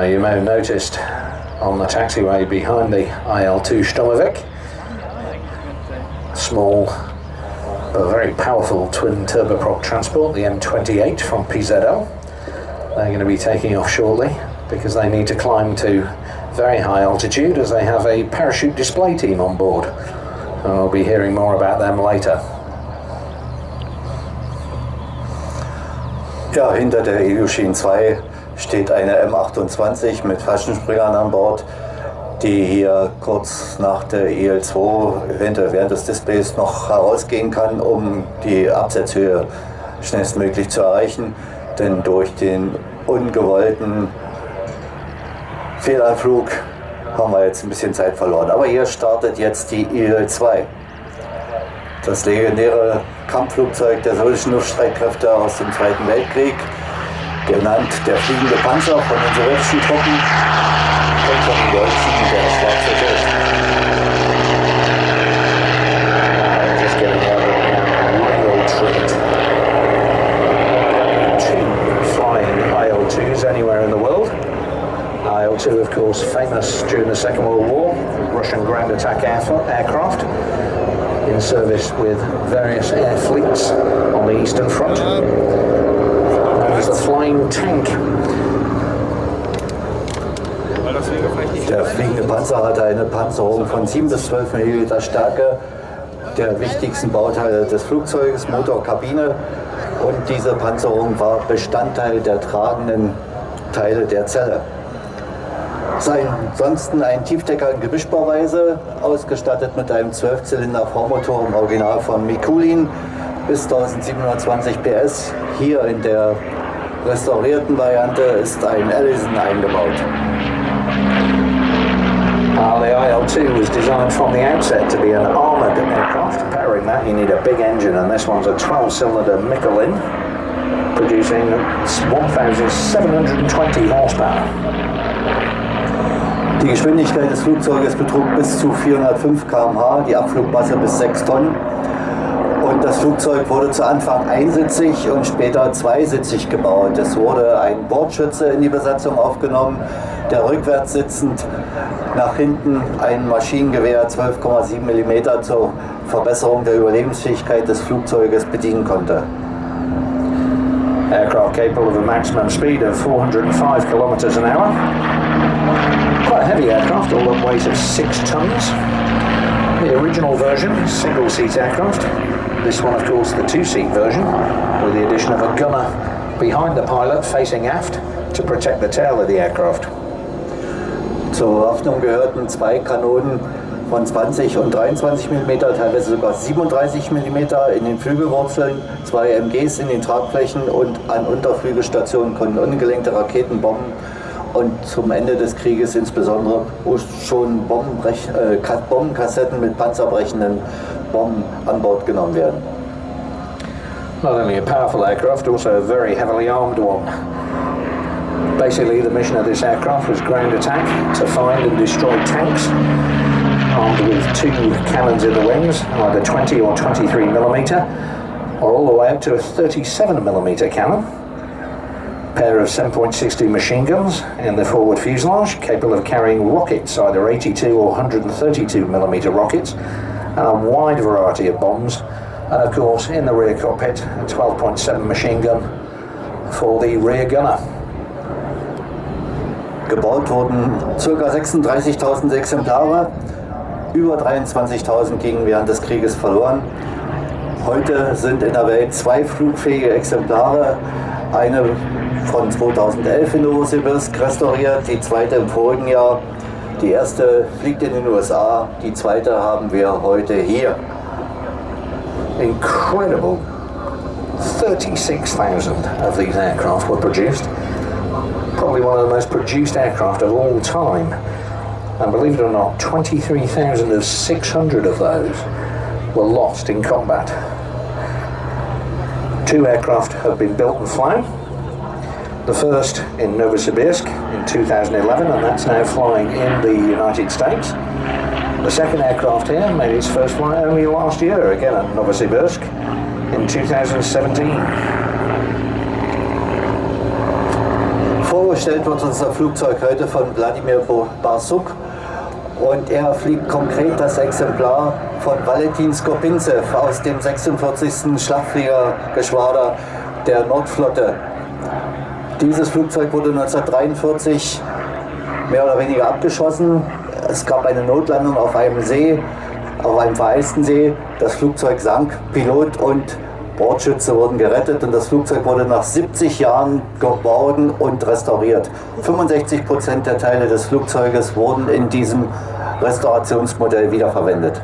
Now you may have noticed on the taxiway behind the IL-2 Sturmovik, small but very powerful twin turboprop transport, the M28 from PZL. They're going to be taking off shortly because they need to climb to very high altitude as they have a parachute display team on board. And we'll be hearing more about them later. Ja, hinter der Ilyushin 2 steht eine M28 mit Fallschirmspringern an Bord, die hier kurz nach der IL-2 während des Displays noch herausgehen kann, um die Absetzhöhe schnellstmöglich zu erreichen. Denn durch den ungewollten Fehlanflug haben wir jetzt ein bisschen Zeit verloren. Aber hier startet jetzt die IL-2. Das legendäre Kampfflugzeug der sowjetischen Luftstreitkräfte aus dem Zweiten Weltkrieg, genannt der fliegende Panzer von den sowjetischen Truppen und von den Deutschen der schwarze Geld. Just getting out of a real treat. Two flying IL-2s anywhere in the world. IL-2, of course, famous during the Second World War, Russian ground attack aircraft in service with various air fleets on the Eastern Front. There's the flying tank. Der fliegende Panzer hatte eine Panzerung von 7 bis 12 mm Stärke, der wichtigsten Bauteile des Flugzeuges, Motor, Kabine, und diese Panzerung war Bestandteil der tragenden Teile der Zelle. Ansonsten ein Tiefdecker in Gewischbauweise, ausgestattet mit einem 12-Zylinder-Vormotor im Original von Mikulin bis 1720 PS. Hier in der restaurierten Variante ist ein Ellison eingebaut. The IL-2 was designed from the outset to be an armoured aircraft. Powering that you need a big engine, and this one's a 12-cylinder Mikulin producing 1,720 horsepower. Die Geschwindigkeit des Flugzeuges betrug bis zu 405 km/h, die Abflugmasse bis 6 Tonnen. Und das Flugzeug wurde zu Anfang einsitzig und später zweisitzig gebaut. Es wurde ein Bordschütze in die Besatzung aufgenommen, der rückwärts sitzend nach hinten ein Maschinengewehr 12,7 mm zur Verbesserung der Überlebensfähigkeit des Flugzeuges bedienen konnte. Aircraft capable of a maximum speed of 405 kilometers an hour. Quite a heavy aircraft, all up weight of 6 tons. The original version, single-seat aircraft. This one, of course, the 2-seat version, with the addition of a gunner behind the pilot facing aft to protect the tail of the aircraft. Zur Bewaffnung gehörten 2 Kanonen von 20 und 23 mm, teilweise sogar 37 mm in den Flügelwurzeln, 2 MGs in den Tragflächen und an Unterflügelstationen konnten ungelenkte Raketen bomben und zum Ende des Krieges insbesondere schon Bombenkassetten mit panzerbrechenden Bomben an Bord genommen werden. Not only a powerful aircraft, also a very heavily armed one. Basically, the mission of this aircraft was ground attack to find and destroy tanks, armed with 2 cannons in the wings, either 20 or 23 mm, or all the way up to a 37 mm cannon. Pair of 7.62 machine guns in the forward fuselage, capable of carrying rockets, either 82 or 132 mm rockets, and a wide variety of bombs. And of course, in the rear cockpit, a 12.7 machine gun for the rear gunner. Gebaut wurden ca. 36.000 Exemplare, über 23.000 gingen während des Krieges verloren. Heute sind in der Welt 2 flugfähige Exemplare, eine von 2011 in Novosibirsk restauriert, die zweite im vorigen Jahr. Die erste fliegt in den USA, die zweite haben wir heute hier. Incredible. 36,000 of these aircraft were produced. Probably one of the most produced aircraft of all time. And believe it or not, 23,600 of those were lost in combat. 2 aircraft have been built and flown. The first in Novosibirsk in 2011, and that's now flying in the United States. The second aircraft here made its first flight only last year, again at Novosibirsk in 2017. Vorgestellt wird unser Flugzeug heute von Wladimir Barsuk und er fliegt konkret das Exemplar von Valentin Skopintsev aus dem 46. Schlachtfliegergeschwader der Nordflotte. Dieses Flugzeug wurde 1943 mehr oder weniger abgeschossen. Es gab eine Notlandung auf einem See, auf einem vereisten See. Das Flugzeug sank, Pilot und Bordschütze wurden gerettet und das Flugzeug wurde nach 70 Jahren geborgen und restauriert. 65% der Teile des Flugzeuges wurden in diesem Restaurationsmodell wiederverwendet.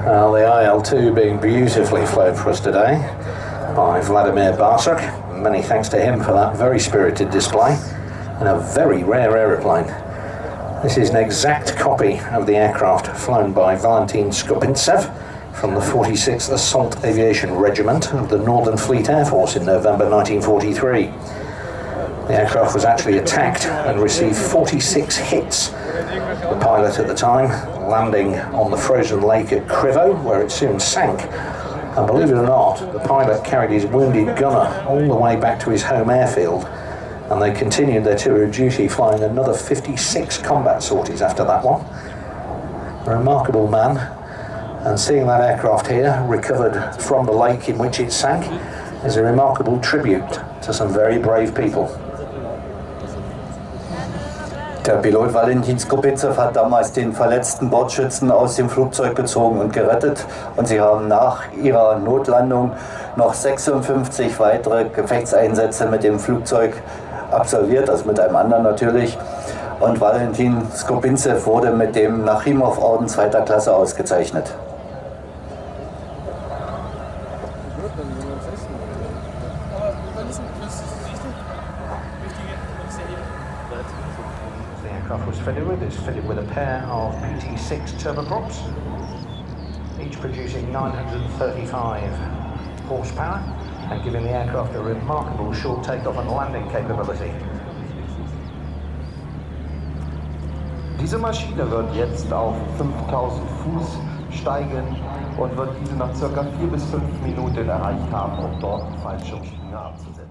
The IL-2 being beautifully flown for us today by Vladimir Barsuk. Many thanks to him for that very spirited display and a very rare aeroplane. This is an exact copy of the aircraft flown by Valentin Skopintsev from the 46th Assault Aviation Regiment of the Northern Fleet Air Force in November 1943. The aircraft was actually attacked and received 46 hits. The pilot at the time landing on the frozen lake at Krivo, where it soon sank. And believe it or not, the pilot carried his wounded gunner all the way back to his home airfield, and they continued their tour of duty, flying another 56 combat sorties after that one. A remarkable man. And seeing that aircraft here recovered from the lake in which it sank is a remarkable tribute to some very brave people. Der Pilot Valentin Skopintsev hat damals den verletzten Bordschützen aus dem Flugzeug gezogen und gerettet. Und sie haben nach ihrer Notlandung noch 56 weitere Gefechtseinsätze mit dem Flugzeug absolviert, also mit einem anderen natürlich. Und Valentin Skopintsev wurde mit dem Nachimov-Orden 2. Klasse ausgezeichnet. The aircraft was fitted with a pair of PT6 turboprops, each producing 935 horsepower and giving the aircraft a remarkable short takeoff and landing capability. Diese Maschine wird jetzt auf 5000 Fuß steigen und wird diese nach ca. 4 bis 5 Minuten erreicht haben, um dort Fallschirmsprünge abzusetzen.